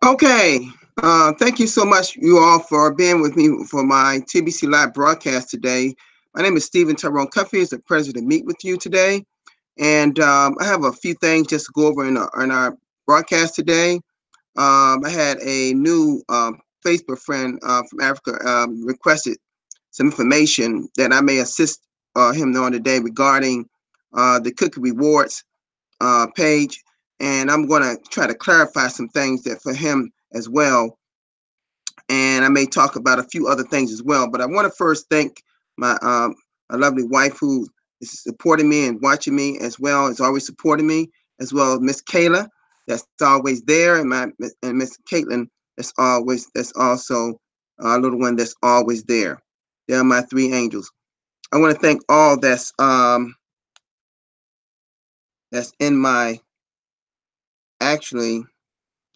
Okay. Thank you so much, you all, for being with me for my TBC Live broadcast today. My name is Stephen Tyrone Cuffey. It's a pleasure to meet with you today. And I have a few things just to go over in our broadcast today. I had a new Facebook friend from Africa requested some information that I may assist him on today regarding the cookie rewards page, and I'm going to try to clarify some things that for him as well. And I may talk about a few other things as well. But I want to first thank my lovely wife who is supporting me and watching me as well as always supporting me, as well as Miss Kayla that's always there, and Miss Caitlin that's also a little one that's always there. They're my three angels. I want to thank all that's in my actually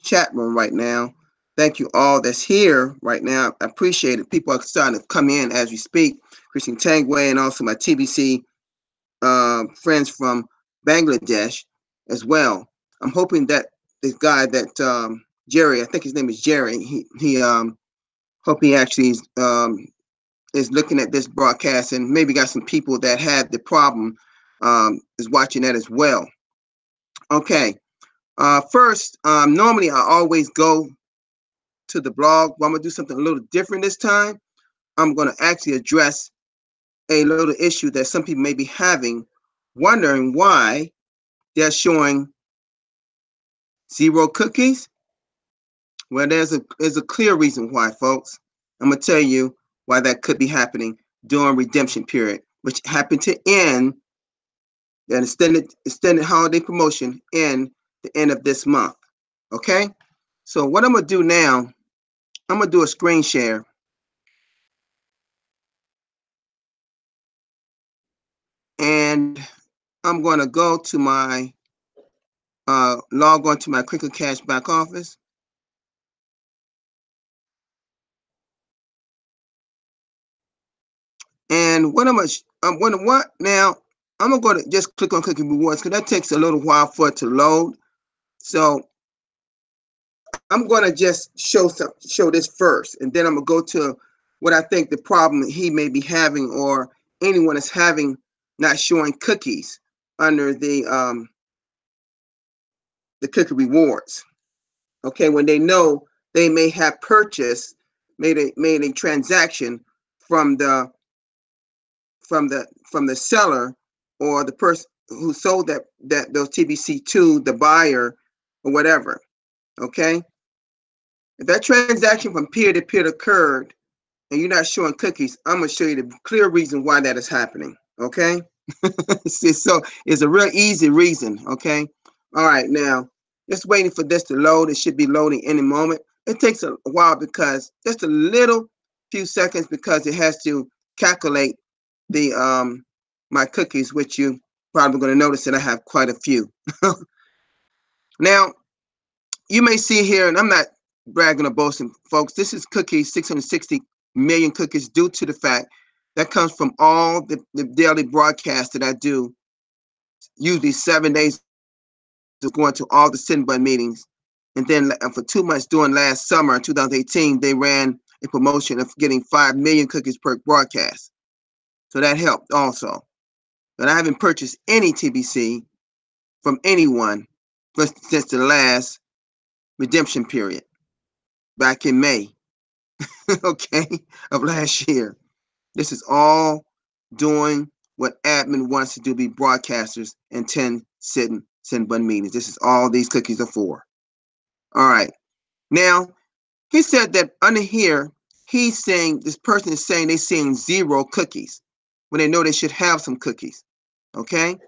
chat room right now. Thank you all that's here right now. I appreciate it. People are starting to come in as we speak. Christian Tangway and also my TBC friends from Bangladesh as well. I'm hoping that this guy that Jerry, I think his name is Jerry. He hope he actually is looking at this broadcast and maybe got some people that had the problem is watching that as well. Okay. First, normally I always go to the blog, but I'm gonna do something a little different this time. I'm gonna actually address a little issue that some people may be having, wondering why they're showing zero cookies. Well, there's a clear reason why, folks. I'm gonna tell you why that could be happening during redemption period, which happened to end the extended holiday promotion in the end of this month. Okay, so what I'm gonna do now, I'm gonna do a screen share, and I'm gonna go to my log on to my Cricket Cash back office. And what I'm gonna, what now? I'm gonna go to just click on Cookie Rewards because that takes a little while for it to load. So I'm gonna just show this first, and then I'm gonna go to what I think the problem he may be having, or anyone is having, not showing cookies under the Cookie Rewards. Okay, when they know they may have purchased, made a transaction from the seller or the person who sold that those TBC to the buyer or whatever. Okay, if that transaction from peer to peer occurred and you're not showing cookies, I'm gonna show you the clear reason why that is happening. Okay, so it's a real easy reason. Okay, all right, now just waiting for this to load. It should be loading any moment. It takes a while because just a little few seconds because it has to calculate the my cookies, which you probably going to notice that I have quite a few. Now you may see here, and I'm not bragging or boasting, folks. This is cookies, 660 million cookies, due to the fact that comes from all the daily broadcasts that I do, usually 7 days of going to all the sin bun meetings. And then for 2 months during last summer, 2018, they ran a promotion of getting 5 million cookies per broadcast. So that helped also. But I haven't purchased any TBC from anyone since the last redemption period back in May, okay, of last year. This is all doing what admin wants to do, be broadcasters and 10 send bun meetings. This is all these cookies are for. All right. Now, he said that under here, he's saying, this person is saying they're seeing zero cookies when they know they should have some cookies. Okay.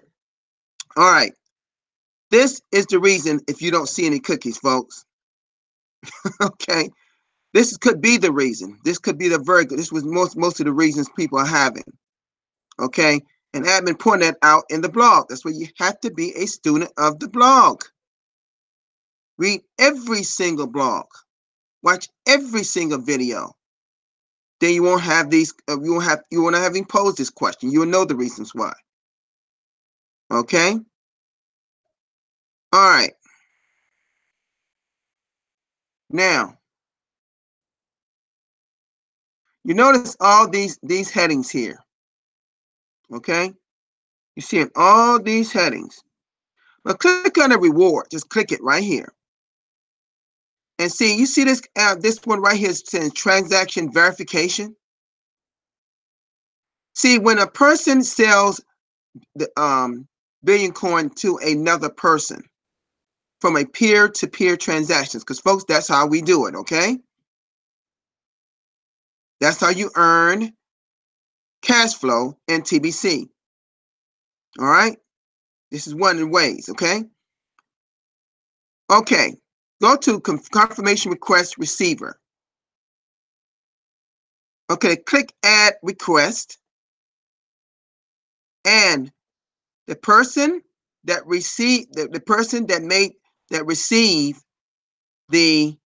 All right. This is the reason if you don't see any cookies, folks. Okay. This could be the reason. This could be the very good. This was most of the reasons people are having. Okay. And admin pointed that out in the blog. That's why you have to be a student of the blog. Read every single blog. Watch every single video. Then you won't have these. You won't have him pose this question. You will know the reasons why. Okay. All right. Now, you notice all these headings here. Okay? You see all these headings. But click on the reward. Just click it right here. And see, you see this one right here says transaction verification. See, when a person sells the billion coin to another person from a peer-to-peer transactions, because folks, that's how we do it, okay? That's how you earn cash flow in TBC. All right? This is one of the ways, okay? Okay, go to confirmation request receiver. Okay, click add request, and the person that received the person that received the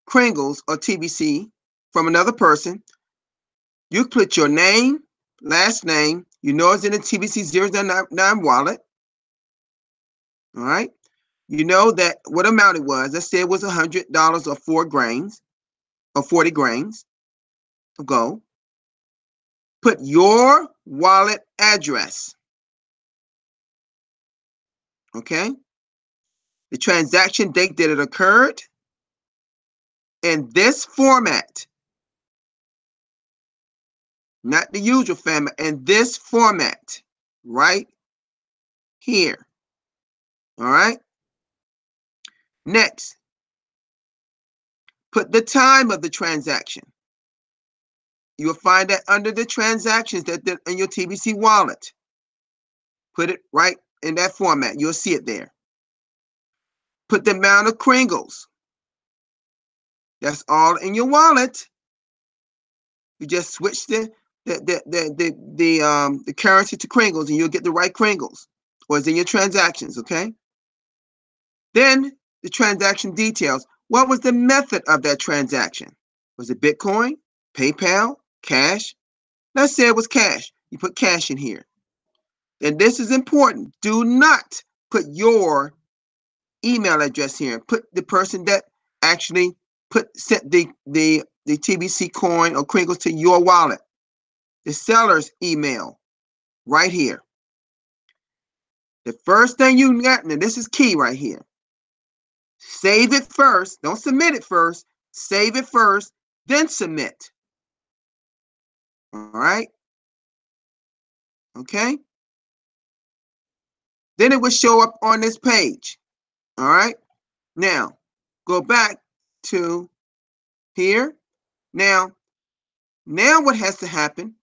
Kringles or TBC from another person, you put your name, last name, you know it's in the TBC 099 wallet. All right. You know that what amount it was. Let's say it was $100 or 4 grains or 40 grains of gold. Put your wallet address. Okay. The transaction date that it occurred in this format. Not the usual format, in this format right here. All right. Next, put the time of the transaction. You'll find that under the transactions that in your TBC wallet. Put it right in that format. You'll see it there. Put the amount of Kringles. That's all in your wallet. You just switch the currency to Kringles, and you'll get the right Kringles, or it's in your transactions. Okay. Then the transaction details. What was the method of that transaction? Was it Bitcoin, PayPal, cash? Let's say it was cash. You put cash in here. And this is important. Do not put your email address here. Put the person that actually sent the TBC coin or Kringles to your wallet. The seller's email right here. The first thing you got, and this is key right here. Save it first. Don't submit it first. Save it first, then submit. All right. Okay. Then it will show up on this page. All right. Now, go back to here. Now what has to happen?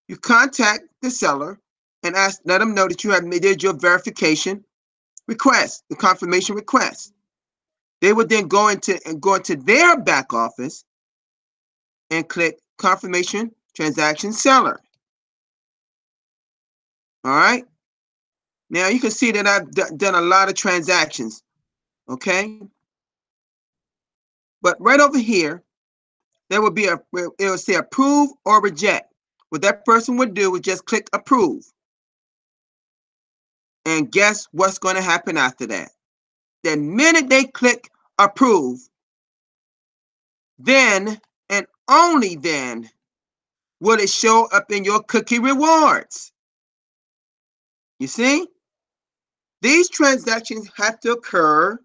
You contact the seller and let them know that you have made your verification request, the confirmation request. They would then go into their back office and click confirmation transaction seller. All right. Now you can see that I've done a lot of transactions. Okay. But right over here, there will be it will say approve or reject. What that person would do is just click approve. And guess what's going to happen after that? The minute they click approve, then and only then will it show up in your cookie rewards. You see? These transactions have to occur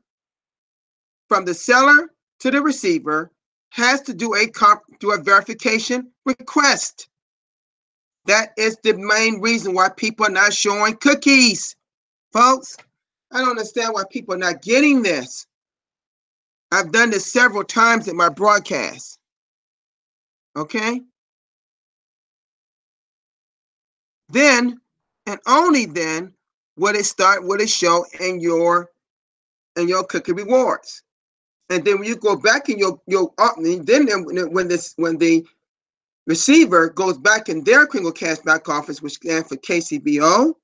from the seller to the receiver, has to do a verification request. That is the main reason why people are not showing cookies. Folks, I don't understand why people are not getting this. I've done this several times in my broadcast. Okay? Then, and only then, will it show in your cookie rewards. And then when you go back in then when the receiver goes back in their Kringle Cash back office, which stands for KCBO,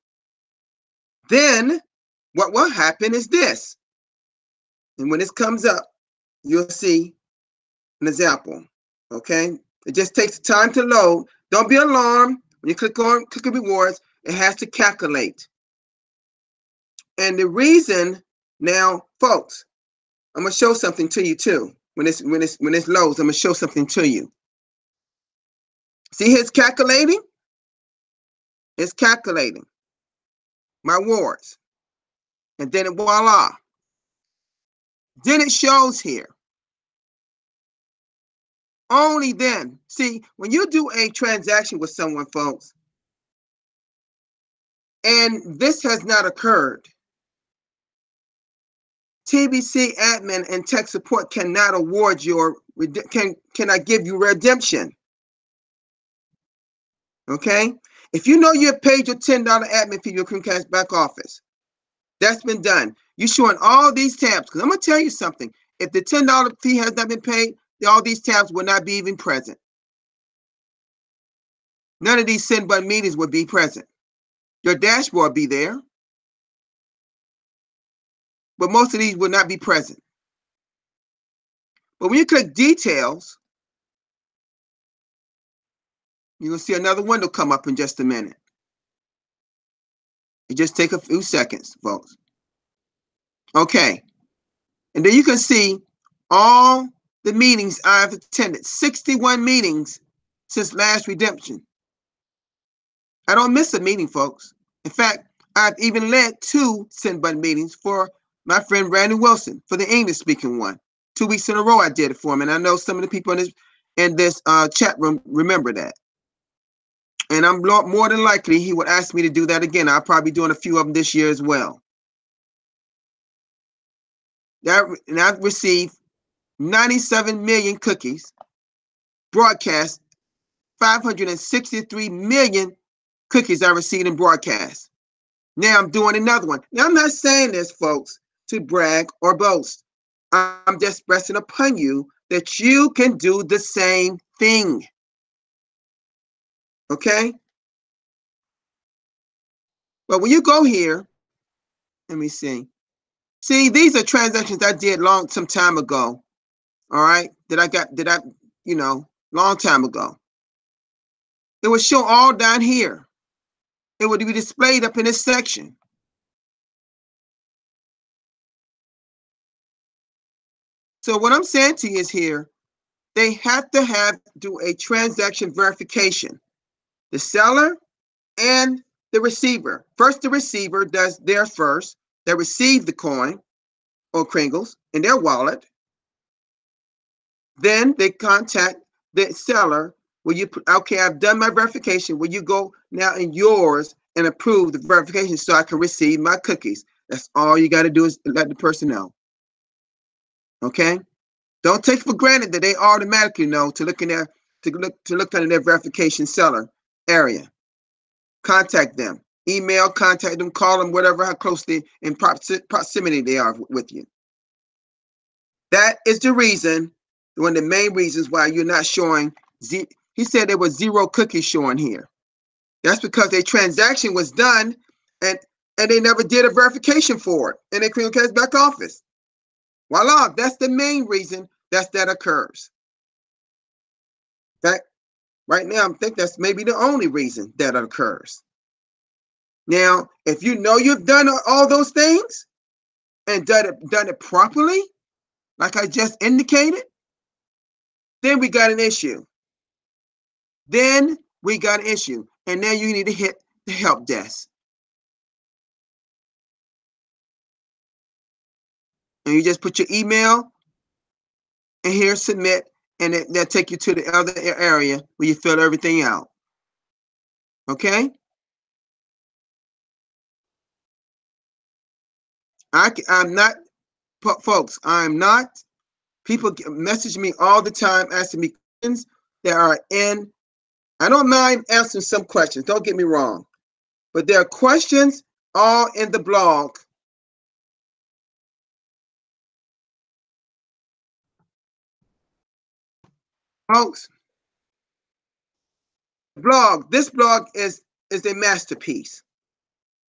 then what will happen is this. And when this comes up, you'll see an example. Okay? It just takes time to load. Don't be alarmed. When you click on cookie rewards, it has to calculate. And the reason now, folks, I'm gonna show something to you too. When it's loads, I'm gonna show something to you. See, it's calculating. It's calculating my wards, and then voila. Then it shows here. Only then. See, when you do a transaction with someone, folks, and this has not occurred, TBC admin and tech support cannot award your cannot give you redemption. Okay? If you know you have paid your $10 admin fee, your Creamcast back office, that's been done. You're showing all these tabs. Because I'm going to tell you something. If the $10 fee has not been paid, all these tabs will not be even present. None of these send button meetings would be present. Your dashboard be there, but most of these will not be present. But when you click details, you're going to see another window come up in just a minute. It just take a few seconds, folks. Okay. And then you can see all the meetings I've attended. 61 meetings since last redemption. I don't miss a meeting, folks. In fact, I've even led 2 send button meetings for my friend Randy Wilson, for the English speaking one. 2 weeks in a row I did it for him. And I know some of the people in this chat room remember that. And I'm more than likely he would ask me to do that again. I'll probably be doing a few of them this year as well. And I've received 97 million cookies, broadcast 563 million cookies I received in broadcast. Now I'm doing another one. Now I'm not saying this, folks, to brag or boast. I'm just pressing upon you that you can do the same thing. Okay? But when you go here, let me see. See, these are transactions I did some time ago. All right, long time ago. It would show all down here. It would be displayed up in this section. So what I'm saying to you is here, they have to do a transaction verification. The seller and the receiver. First, the receiver does theirs first. They receive the coin or Kringles in their wallet. Then they contact the seller. Will you, okay, I've done my verification. Will you go now in yours and approve the verification so I can receive my cookies? That's all you got to do is let the person know. Okay? Don't take for granted that they automatically know to look under their verification seller area. Contact them. Email, contact them, call them, whatever, how close in proximity they are with you. That is the reason, one of the main reasons why you're not showing. He said there was 0 cookies showing here. That's because a transaction was done and they never did a verification for it in their Creamcast back office. Voila, that's the main reason that occurs. In fact, right now, I think that's maybe the only reason that occurs. Now, if you know you've done all those things and done it properly, like I just indicated, then we got an issue. Then we got an issue. And then you need to hit the help desk. And you just put your email and here submit, and they'll take you to the other area where you fill everything out. Okay? I'm not, folks, I'm not. People message me all the time asking me questions that are in. I don't mind answering some questions, don't get me wrong. But there are questions all in the blog. Folks, this blog is a masterpiece.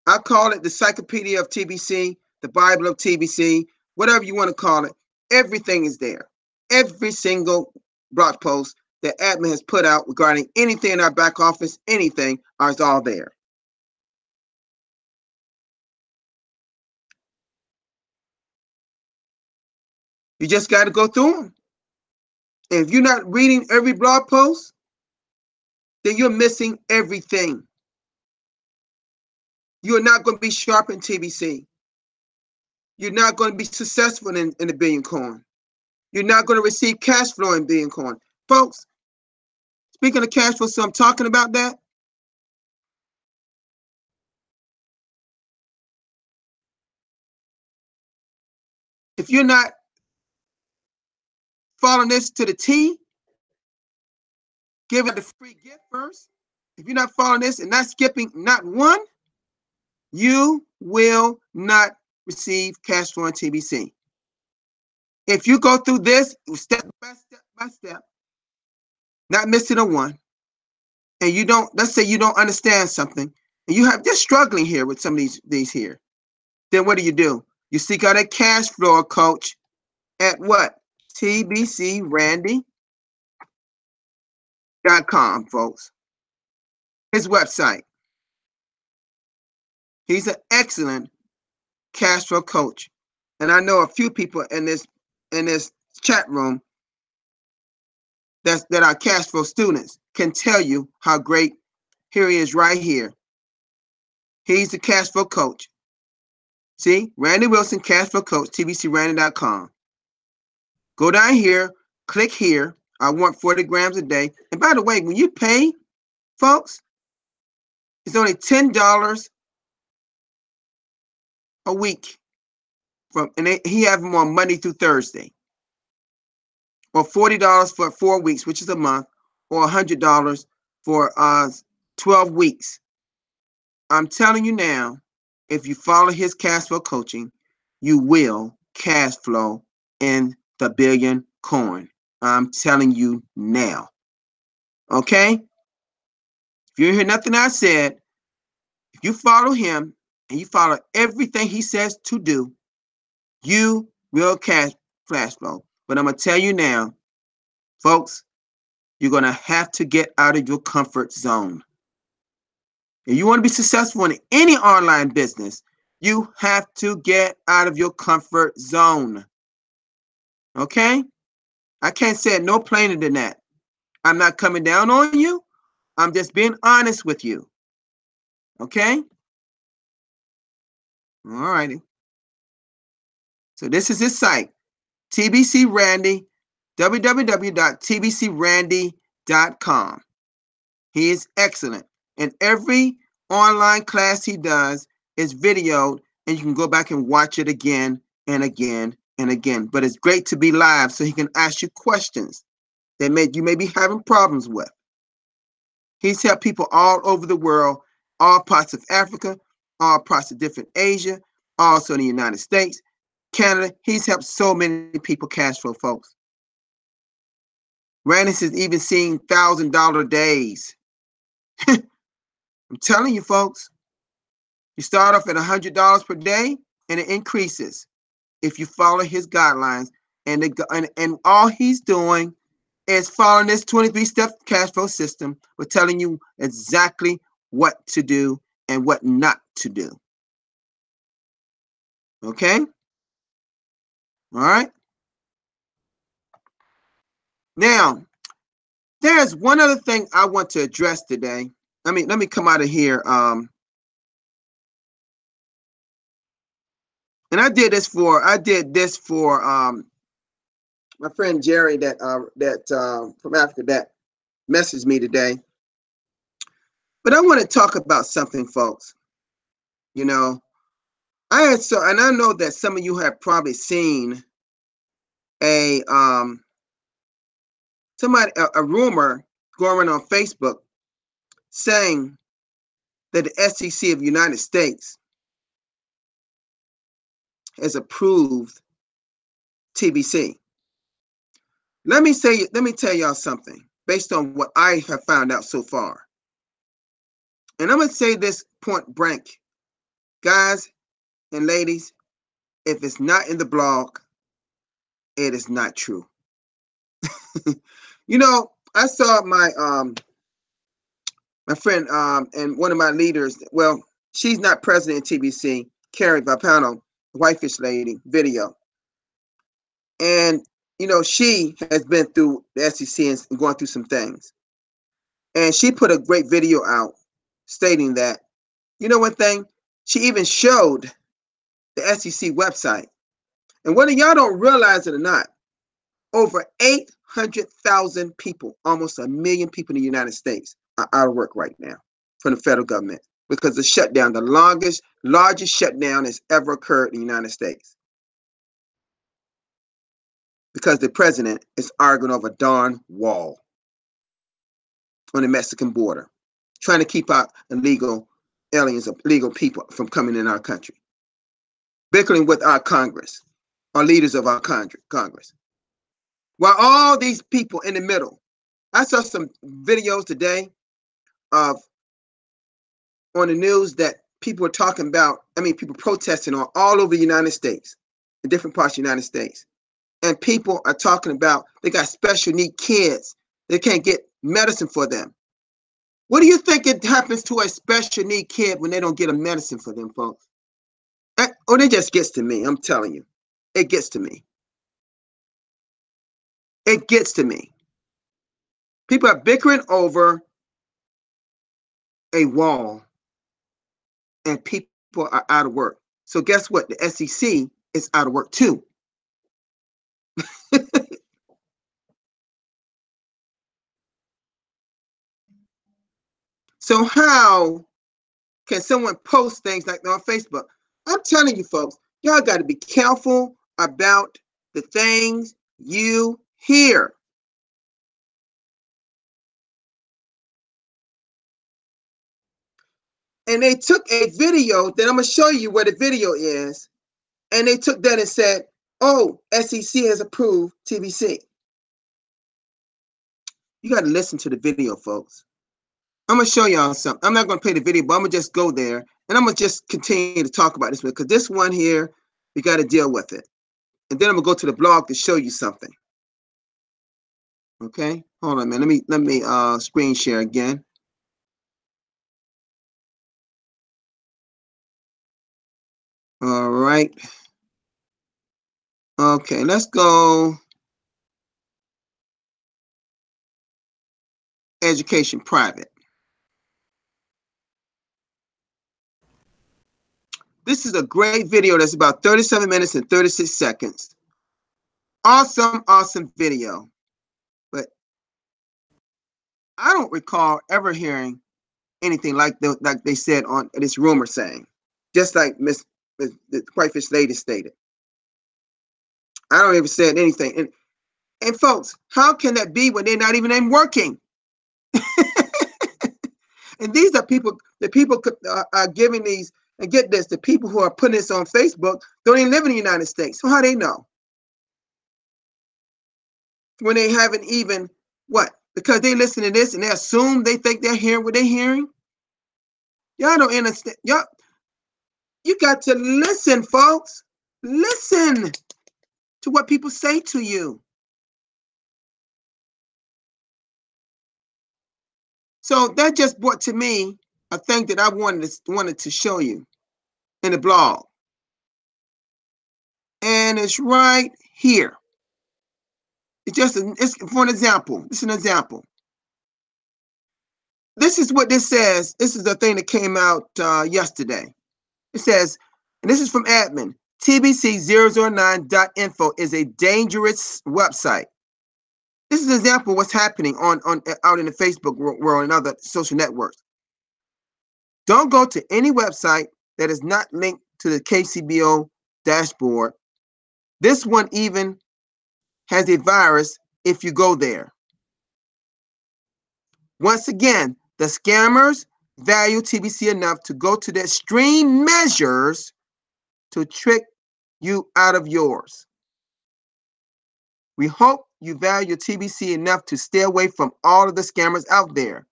I call it the Encyclopedia of TBC, the Bible of TBC, whatever you want to call it. Everything is there. Every single blog post that admin has put out regarding anything in our back office, anything, is all there. You just got to go through them. And if you're not reading every blog post, then you're missing everything. You're not going to be sharp in TBC. You're not going to be successful in the Billion Coin. You're not going to receive cash flow in Billion Coin. Folks, speaking of cash flow, so I'm talking about that. If you're not following this to the T, give it the free gift first. If you're not following this and not skipping not one, you will not receive cash flow in TBC. If you go through this step by step, not missing a one, and you don't, let's say you don't understand something, and you have just struggling here with some of these here, then what do? You seek out a cash flow coach at what? tbcrandy.com, folks. His website. He's an excellent cash flow coach. And I know a few people in this chat room that are cash flow students can tell you how great. Here he is right here. He's the cash flow coach. See, Randy Wilson, cash flow coach, tbcrandy.com. Go down here, click here. I want 40 grams a day. And by the way, when you pay, folks, it's only $10 a week. He have them on Monday through Thursday. Or $40 for 4 weeks, which is a month, or $100 for 12 weeks. I'm telling you now, if you follow his cash flow coaching, you will cash flow in the Billion Coin. I'm telling you now. Okay? If you hear nothing I said, if you follow him and you follow everything he says to do, you will cash flow. But I'm going to tell you now, folks, you're going to have to get out of your comfort zone. If you want to be successful in any online business, you have to get out of your comfort zone. Okay? I can't say it no plainer than that. I'm not coming down on you. I'm just being honest with you. Okay? All righty. So this is his site, TBC Randy, www.tbcrandy.com. He is excellent. And every online class he does is videoed, and you can go back and watch it again and again and again. But it's great to be live so he can ask you questions that you may be having problems with. He's helped people all over the world, all parts of Africa, all parts of different Asia, also in the United States, Canada. He's helped so many people cash flow, folks. Randy has even seen $1,000 days. I'm telling you, folks, you start off at $100 per day, and it increases if you follow his guidelines. And all he's doing is following this 23-step cash flow system. We're telling you exactly what to do and what not to do. Okay? All right? Now, there's one other thing I want to address today. Let me come out of here. And I did this for my friend Jerry that from Africa that messaged me today. But I want to talk about something, folks. You know, and I know that some of you have probably seen a rumor going on Facebook saying that the SEC of the United States has approved TBC. Let me tell y'all something based on what I have found out so far. And I'm going to say this point blank. Guys and ladies, if it's not in the blog, it is not true. You know, I saw my friend and one of my leaders, well, she's not president in TBC, Carrie Vapano, Whitefish Lady video. And, she has been through the SEC and going through some things. And she put a great video out stating that, one thing, she even showed the SEC website. And whether y'all don't realize it or not, over 800,000 people, almost 1 million people in the United States, are out of work right now from the federal government because the shutdown, the largest shutdown that's ever occurred in the United States. Because the president is arguing over a darn wall on the Mexican border, trying to keep out illegal aliens, illegal people from coming in our country, bickering with our Congress, our leaders of our Congress. While all these people in the middle, I saw some videos today of on the news that people are talking about, people protesting all over the United States, in different parts of the United States. And people are talking about they got special need kids. They can't get medicine for them. What do you think it happens to a special need kid when they don't get a medicine for them, folks? It just gets to me. I'm telling you. It gets to me. It gets to me. People are bickering over a wall and people are out of work. So guess what? The SEC is out of work too. So how can someone post things like that on Facebook? I'm telling you, folks, y'all got to be careful about the things you hear. And they took a video that I'm going to show you where the video is. And they took that and said, oh, SEC has approved TBC. You got to listen to the video, folks. I'm going to show y'all something. I'm not going to play the video, but I'm going to just go there. And I'm going to just continue to talk about this one because this one here, we got to deal with it. And then I'm going to go to the blog to show you something. Okay, hold on, man. Let me screen share again. All right. Okay, let's go. Education private. This is a great video that's about 37 minutes and 36 seconds. Awesome video. But I don't recall ever hearing anything like they said on this rumor saying, just like the Whitefish lady stated. I don't ever said anything. And folks, how can that be when they're not even working? And these are people, the people are giving these, and get this, the people who are putting this on Facebook don't even live in the United States. So how they know? When they haven't even, what? Because they listen to this and they assume they think they're hearing what they're hearing? Y'all don't understand. Y'all, you got to listen, folks. Listen to what people say to you. So that just brought to me a thing that I wanted to show you in the blog. And it's right here. It's for an example. It's an example. This is what this says. This is the thing that came out yesterday. It says, and this is from admin, TBC009.info is a dangerous website. This is an example of what's happening out in the Facebook world and other social networks. Don't go to any website that is not linked to the KCBO dashboard. This one even has a virus if you go there. Once again, the scammers value TBC enough to go to their extreme measures to trick you out of yours. We hope you value TBC enough to stay away from all of the scammers out there.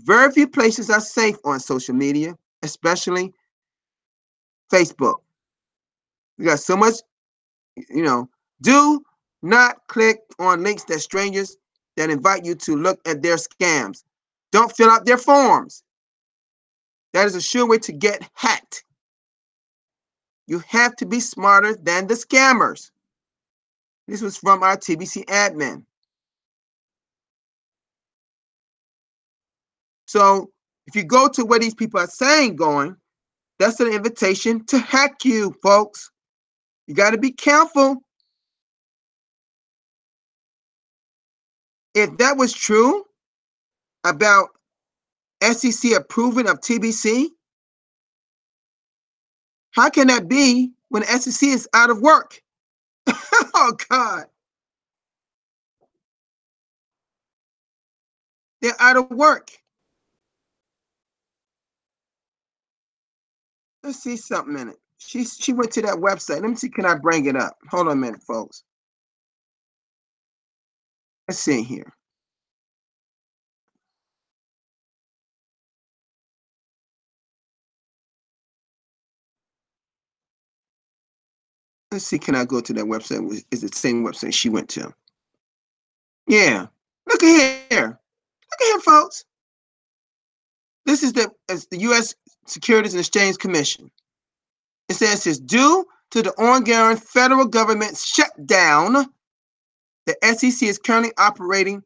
Very few places are safe on social media, especially Facebook. We got so much, do not click on links that strangers that invite you to look at their scams. Don't fill out their forms. That is a sure way to get hacked. You have to be smarter than the scammers. This was from our TBC admin. So if you go to where these people are saying going, that's an invitation to hack you, folks. You got to be careful. If that was true about SEC approving of TBC, how can that be when the SEC is out of work? Oh, God. They're out of work. Let's see something in it. She went to that website. Let me see, can I bring it up? Hold on a minute, folks. Let's see here. Let's see, can I go to that website? Is it the same website she went to? Yeah. Look at here. Look at here, folks. This is the U.S. Securities and Exchange Commission. It says, due to the ongoing federal government shutdown, the SEC is currently operating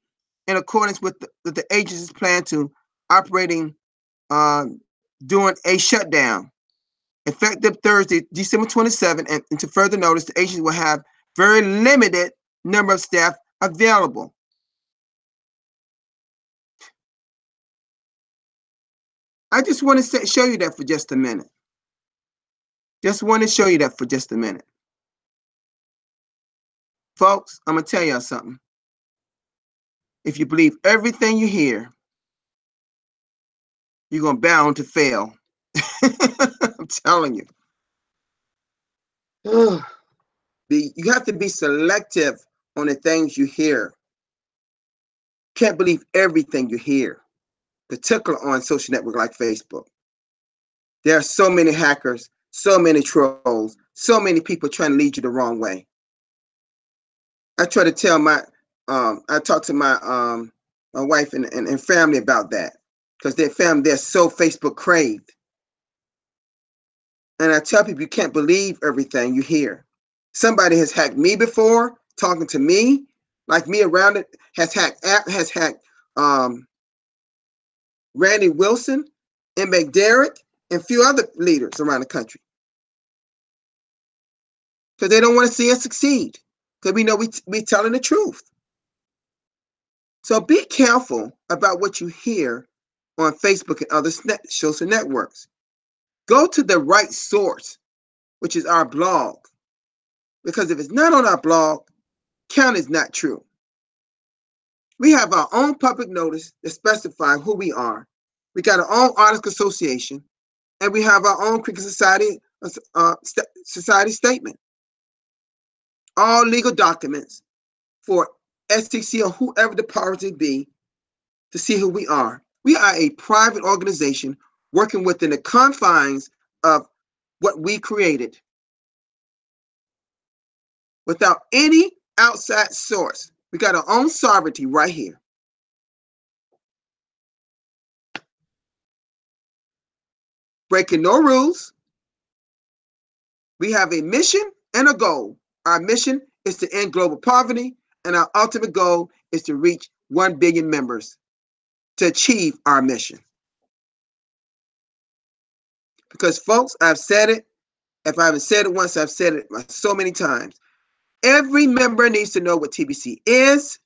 in accordance with the agency's plan to operating during a shutdown. Effective Thursday, December 27th, and to further notice, the agency will have very limited number of staff available. I just want to show you that for just a minute. Just want to show you that for just a minute. Folks, I'm going to tell y'all something. If you believe everything you hear, you're going to bound to fail. I'm telling you. You have to be selective on the things you hear. Can't believe everything you hear, particularly on social network like Facebook. There are so many hackers, so many trolls, so many people trying to lead you the wrong way. I try to tell I talk to my wife and family about that, because their family, they're so Facebook craved. And I tell people, you can't believe everything you hear. Somebody has hacked me before, talking to me, like me around it, has hacked Randy Wilson and McDerrick and a few other leaders around the country. Because they don't want to see us succeed. Because we know we're telling the truth. So be careful about what you hear on Facebook and other social networks. Go to the right source, which is our blog. Because if it's not on our blog, count is not true. We have our own public notice that specifies who we are. We got our own artist association, and we have our own Cricket Society statement. All legal documents for STC or whoever the powers be to see who we are. We are a private organization working within the confines of what we created, without any outside source. We got our own sovereignty right here. Breaking no rules. We have a mission and a goal. Our mission is to end global poverty, and our ultimate goal is to reach 1 billion members to achieve our mission. Because, folks, I've said it. If I haven't said it once, I've said it so many times. Every member needs to know what TBC is,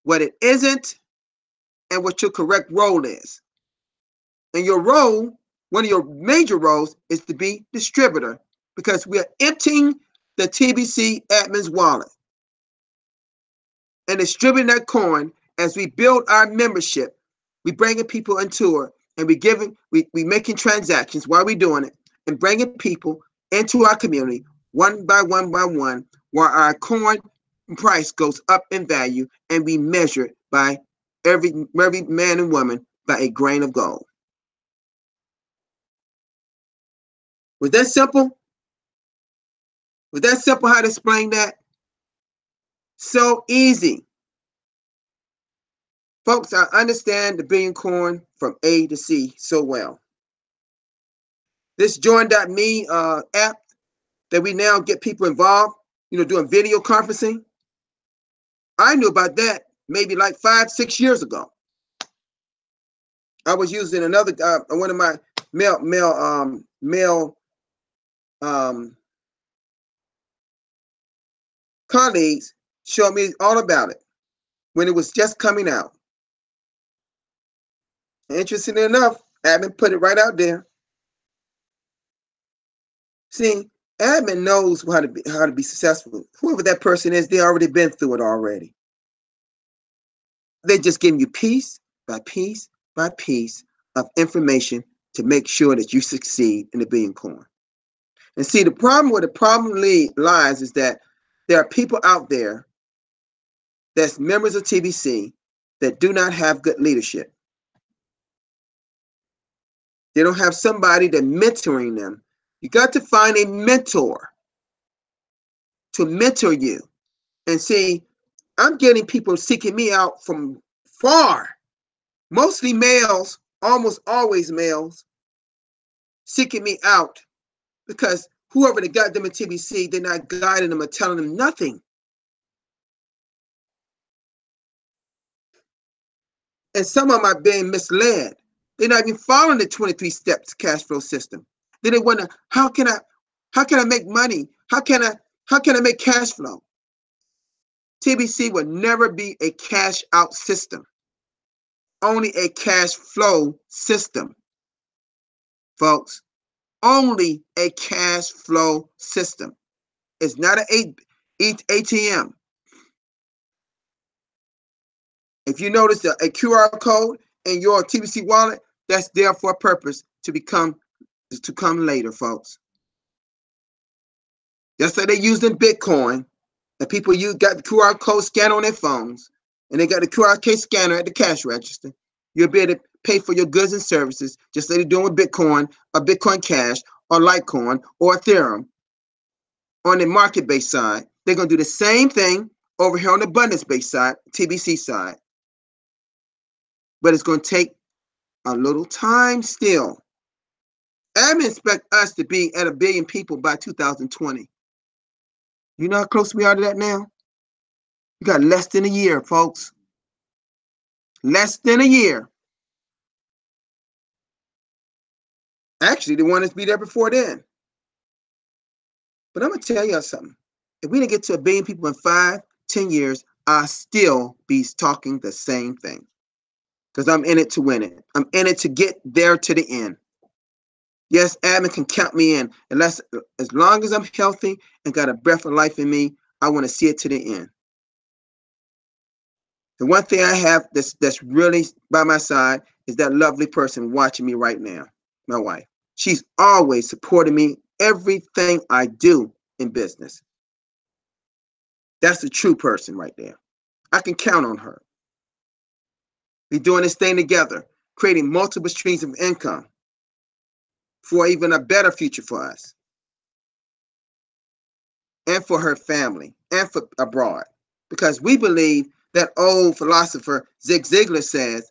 what it isn't, and what your correct role is. And your role, one of your major roles, is to be distributor, because we are emptying the TBC admin's wallet and distributing that coin as we build our membership. We bringing people into it, and we making transactions while we're doing it, and bringing people into our community one by one by one, where our coin price goes up in value, and we measure it by every man and woman by a grain of gold. Was that simple? Was that simple how to explain that? So easy. Folks, I understand the Billion Coin from A to C so well. This Join.me app that we now get people involved, doing video conferencing. I knew about that maybe like 5, 6 years ago. I was using another one of my male um, colleagues showed me all about it when it was just coming out. Interestingly enough, admin put it right out there. See, admin knows how to be successful. Whoever that person is, they already been through it already. They're just giving you piece by piece by piece of information to make sure that you succeed in the billion coin. And see, the problem where the problem lies is that there are people out there that's members of TBC that do not have good leadership. They don't have somebody that's mentoring them. You got to find a mentor to mentor you. And see, I'm getting people seeking me out from far, mostly males, almost always males, seeking me out because whoever that got them in TBC, they're not guiding them or telling them nothing. And some of them are being misled. They're not even following the 23 steps cash flow system. Then they wonder, how can I make money? How can I make cash flow? TBC will never be a cash out system, only a cash flow system, folks. Only a cash flow system. It's not an ATM. If you notice a QR code in your TBC wallet, that's there for a purpose to come later, folks. Just like they used in Bitcoin, and people got the QR code scan on their phones, and they got the QR code scanner at the cash register. You'll be able to pay for your goods and services, just like they're doing with Bitcoin, or Bitcoin Cash, or Litecoin, or Ethereum. On the market-based side, they're going to do the same thing over here on the abundance-based side, TBC side. But it's going to take a little time still. I expect us to be at 1 billion people by 2020. You know how close we are to that now? We got less than a year, folks. Less than a year. Actually, they want us to be there before then. But I'm going to tell you something. If we didn't get to 1 billion people in 5, 10 years, I'll still be talking the same thing. Because I'm in it to win it. I'm in it to get there to the end. Yes, admin can count me in. As long as I'm healthy and got a breath of life in me, I want to see it to the end. The one thing I have that's really by my side is that lovely person watching me right now, my wife. She's always supporting me, everything I do in business. That's the true person right there. I can count on her. We're doing this thing together, creating multiple streams of income for even a better future for us and for her family and for abroad. Because we believe that old philosopher Zig Ziglar says,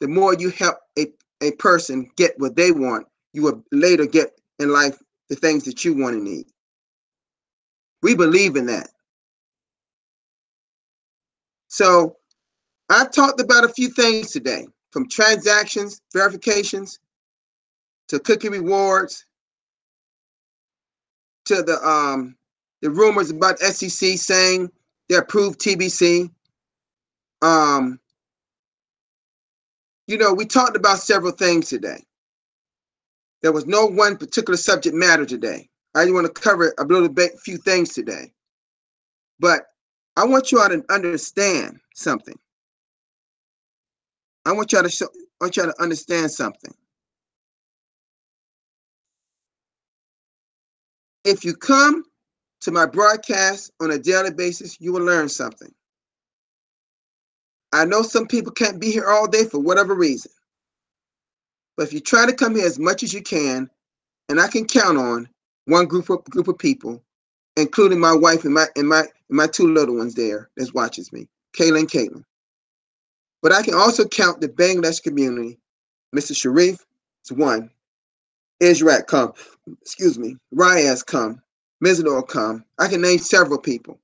the more you help a person get what they want, you will later get in life the things that you want and need. We believe in that. So I've talked about a few things today, from transactions, verifications, to cookie rewards, to the rumors about SEC saying they approved TBC. We talked about several things today. There was no one particular subject matter today. I want to cover a little bit, few things today. But I want you all to understand something. I want y'all to understand something. If you come to my broadcast on a daily basis, you will learn something. I know some people can't be here all day for whatever reason. But if you try to come here as much as you can, and I can count on one group of people, including my wife and my 2 little ones there that watches me, Kayla and Caitlin. But I can also count the Bangladesh community. Mr. Sharif is one. Israel come. Excuse me. Ryaz come. Mizador come. I can name several people.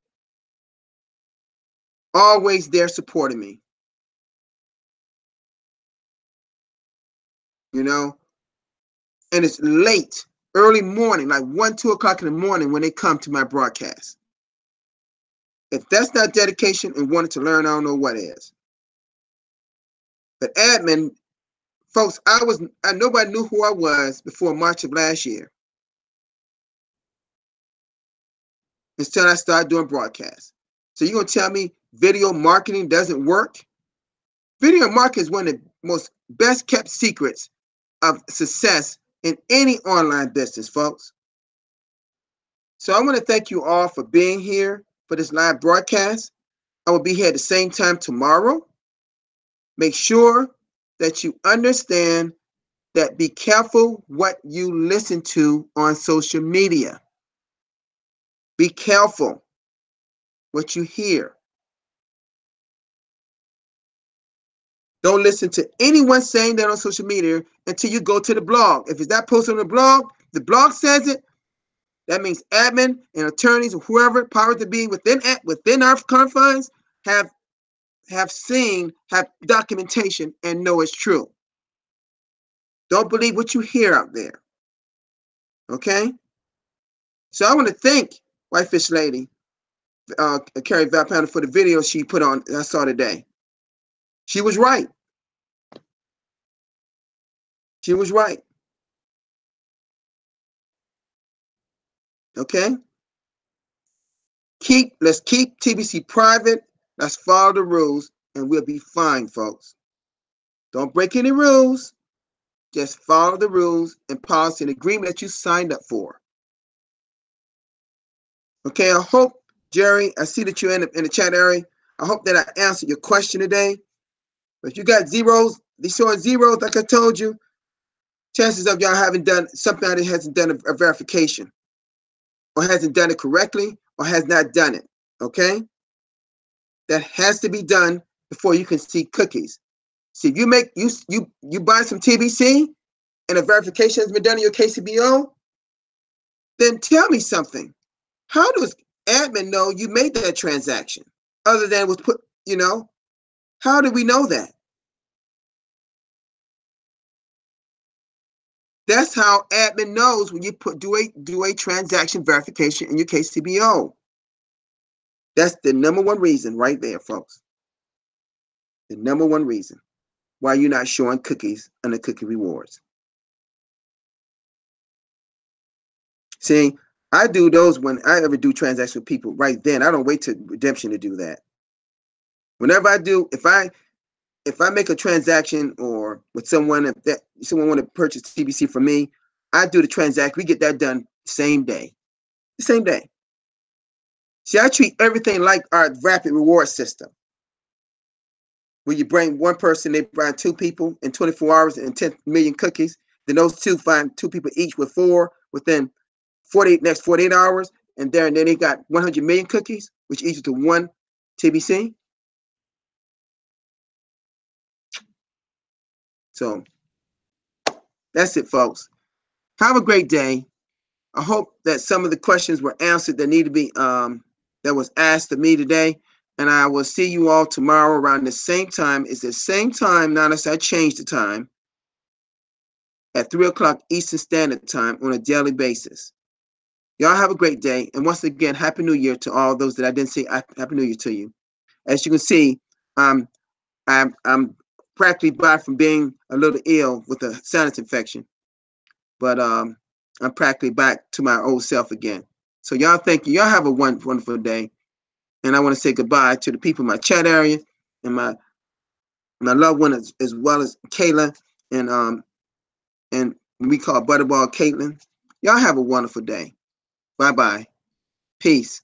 always there supporting me. You know, and it's late, early morning, like 1, 2 o'clock in the morning when they come to my broadcast. If that's not dedication and wanting to learn, I don't know what is. But admin, folks, nobody knew who I was before March of last year. Until I started doing broadcasts. So you're gonna tell me video marketing doesn't work? Video marketing is one of the most best kept secrets of success in any online business, folks. So I want to thank you all for being here for this live broadcast. I will be here at the same time tomorrow. Make sure that you understand that be careful what you listen to on social media. Be careful what you hear. Don't listen to anyone saying that on social media until you go to the blog. If it's that post on the blog says it, that means admin and attorneys or whoever, power to be within our confines, have documentation and know it's true. Don't believe what you hear out there. Okay? So I want to thank Whitefish Lady, Carrie Valpana, for the video she put on I saw today. She was right. She was right. Okay? Let's keep TBC private. Let's follow the rules and we'll be fine, folks. Don't break any rules. Just follow the rules and policy and agreement that you signed up for. Okay, I hope, Jerry, I see that you're in the chat area. I hope that I answered your question today. But if you got zeros, these showing zeros, like I told you, chances of y'all haven't done something that hasn't done a verification or hasn't done it correctly or has not done it. Okay? That has to be done before you can see cookies. See, if you buy some TBC and a verification has been done in your KCBO, then tell me something. How does admin know you made that transaction other than it was put, how do we know that? That's how admin knows when you do a transaction verification in your KCBO. That's the number one reason right there, folks. The number one reason why you're not showing cookies on the cookie rewards. See, I do those when I ever do transactions with people right then. I don't wait till redemption to do that. Whenever I do, if I make a transaction or with someone, someone want to purchase TBC from me, I do the transaction. We get that done the same day. The same day. See, I treat everything like our rapid reward system. Where you bring one person, they bring 2 people in 24 hours and 10 million cookies. Then those 2 find 2 people each with 4 within next 48 hours. And then they got 100 million cookies, which equals to 1 TBC. So that's it, folks. Have a great day. I hope that some of the questions were answered that need to be that was asked of me today. And I will see you all tomorrow around the same time. It's the same time, not unless I change the time, at 3 o'clock Eastern Standard Time on a daily basis. Y'all have a great day. And once again, Happy New Year to all those that I didn't say. Happy New Year to you. As you can see, I'm practically back from being a little ill with a sinus infection. But I'm practically back to my old self again. So y'all thank you. Y'all have a wonderful day. And I want to say goodbye to the people in my chat area and my loved one as well as Kayla and we call Butterball Caitlin. Y'all have a wonderful day. Bye-bye. Peace.